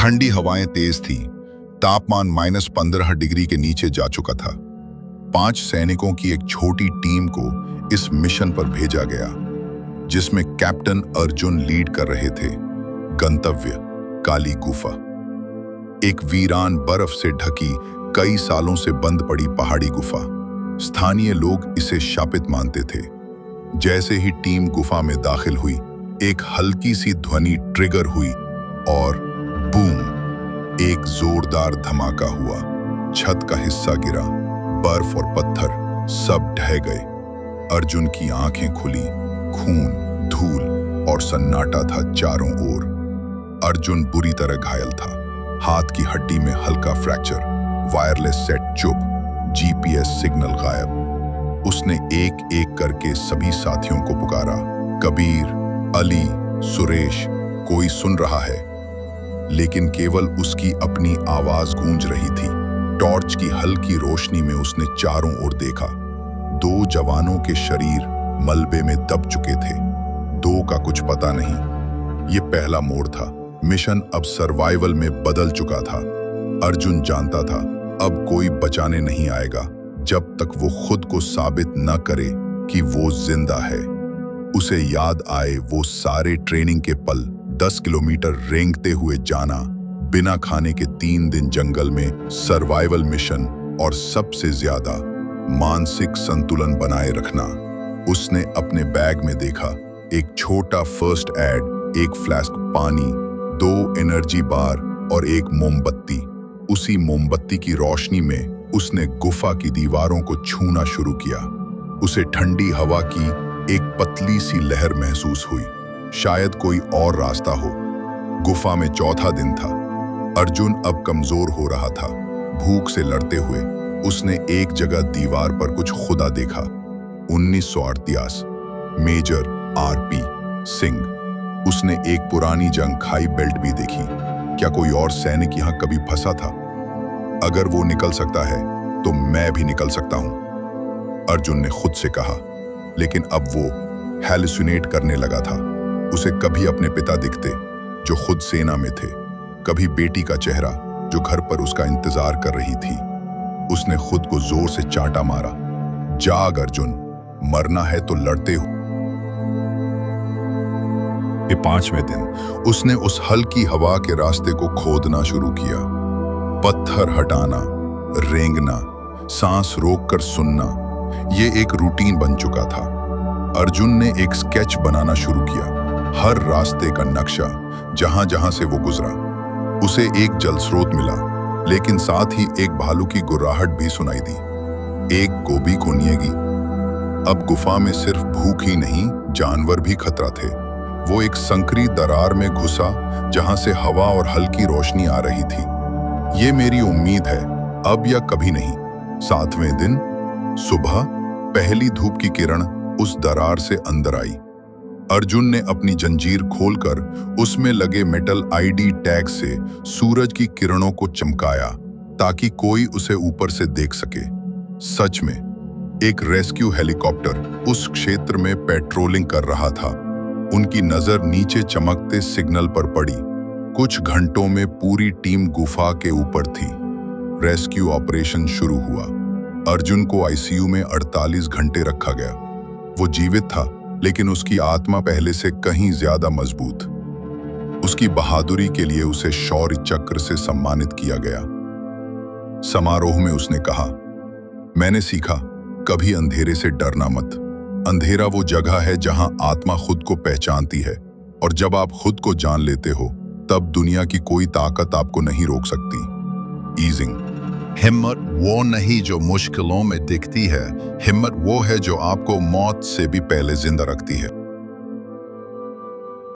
ठंडी हवाएं तेज थी। तापमान -15 डिग्री के नीचे जा चुका था। 5 सैनिकों की एक छोटी टीम को इस मिशन पर भेजा गया, जिसमें कैप्टन अर्जुन लीड कर रहे थे। गंतव्य काली गुफा, एक वीरान बर्फ से ढकी कई सालों से बंद पड़ी पहाड़ी गुफा। स्थानीय लोग इसे शापित मानते थे। जैसे ही टीम गुफा में दाखिल हुई, एक हल्की सी ध्वनि ट्रिगर हुई और बूम, एक जोरदार धमाका हुआ। छत का हिस्सा गिरा, बर्फ और पत्थर सब ढह गए। अर्जुन की आंखें खुली, खून, धूल और सन्नाटा था चारों ओर। अर्जुन बुरी तरह घायल था। हाथ की हड्डी में हल्का फ्रैक्चर, वायरलेस सेट चुप, जीपीएस सिग्नल गायब। उसने एक एक करके सभी साथियों को पुकारा। कबीर, अली, सुरेश, कोई सुन रहा है, लेकिन केवल उसकी अपनी आवाज गूंज रही थी। टॉर्च की हल्की रोशनी में उसने चारों ओर देखा। 2 जवानों के शरीर मलबे में दब चुके थे। 2 का कुछ पता नहीं। ये पहला मोड़ था। मिशन अब सर्वाइवल में बदल चुका था। अर्जुन जानता था अब कोई बचाने नहीं आएगा जब तक वो खुद को साबित न करे कि वो जिंदा है। उसे याद आए वो सारे ट्रेनिंग के पल, 10 किलोमीटर रेंगते हुए जाना, बिना खाने के 3 दिन जंगल में, सर्वाइवल मिशन और सबसे ज्यादा मानसिक संतुलन बनाए रखना। उसने अपने बैग में देखा एक छोटा फर्स्ट एड, एक फ्लास्क पानी, 2 एनर्जी बार और एक मोमबत्ती। उसी मोमबत्ती की रोशनी में उसने गुफा की दीवारों को छूना शुरू किया। उसे ठंडी हवा की एक पतली सी लहर महसूस हुई। शायद कोई और रास्ता हो। गुफा में चौथा दिन था। अर्जुन अब कमजोर हो रहा था। भूख से लड़ते हुए उसने एक जगह दीवार पर कुछ खुदा देखा। 1938, मेजर आरपी सिंह। उसने एक पुरानी जंग खाई बेल्ट भी देखी। क्या कोई और सैनिक यहां कभी फंसा था? अगर वो निकल सकता है तो मैं भी निकल सकता हूं, अर्जुन ने खुद से कहा। लेकिन अब वो हैलुसिनेट करने लगा था। उसे कभी अपने पिता दिखते जो खुद सेना में थे, कभी बेटी का चेहरा जो घर पर उसका इंतजार कर रही थी। उसने खुद को जोर से चांटा मारा। जाग अर्जुन, मरना है तो लड़ते हो। 5वें दिन उसने उस हल्की हवा के रास्ते को खोदना शुरू किया। पत्थर हटाना, रेंगना, सांस रोककर सुनना, ये एक रूटीन बन चुका था। अर्जुन ने एक स्केच बनाना शुरू किया, हर रास्ते का नक्शा, जहां जहां से वो गुजरा। उसे एक जल स्रोत मिला, लेकिन साथ ही एक भालू की गुर्राहट भी सुनाई दी। एक गोभी को निएगी। अब गुफा में सिर्फ भूख ही नहीं, जानवर भी खतरा थे। वो एक संकरी दरार में घुसा जहां से हवा और हल्की रोशनी आ रही थी। ये मेरी उम्मीद है, अब या कभी नहीं। 7वें दिन सुबह पहली धूप की किरण उस दरार से अंदर आई। अर्जुन ने अपनी जंजीर खोलकर उसमें लगे मेटल आईडी टैग से सूरज की किरणों को चमकाया ताकि कोई उसे ऊपर से देख सके। सच में एक रेस्क्यू हेलीकॉप्टर उस क्षेत्र में पेट्रोलिंग कर रहा था। उनकी नजर नीचे चमकते सिग्नल पर पड़ी। कुछ घंटों में पूरी टीम गुफा के ऊपर थी। रेस्क्यू ऑपरेशन शुरू हुआ। अर्जुन को आईसीयू में 48 घंटे रखा गया। वो जीवित था, लेकिन उसकी आत्मा पहले से कहीं ज्यादा मजबूत। उसकी बहादुरी के लिए उसे शौर्य चक्र से सम्मानित किया गया। समारोह में उसने कहा, मैंने सीखा, कभी अंधेरे से डरना मत। अंधेरा वो जगह है जहां आत्मा खुद को पहचानती है, और जब आप खुद को जान लेते हो, तब दुनिया की कोई ताकत आपको नहीं रोक सकती। ईजिंग। हिम्मत वो नहीं जो मुश्किलों में दिखती है, हिम्मत वो है जो आपको मौत से भी पहले जिंदा रखती है।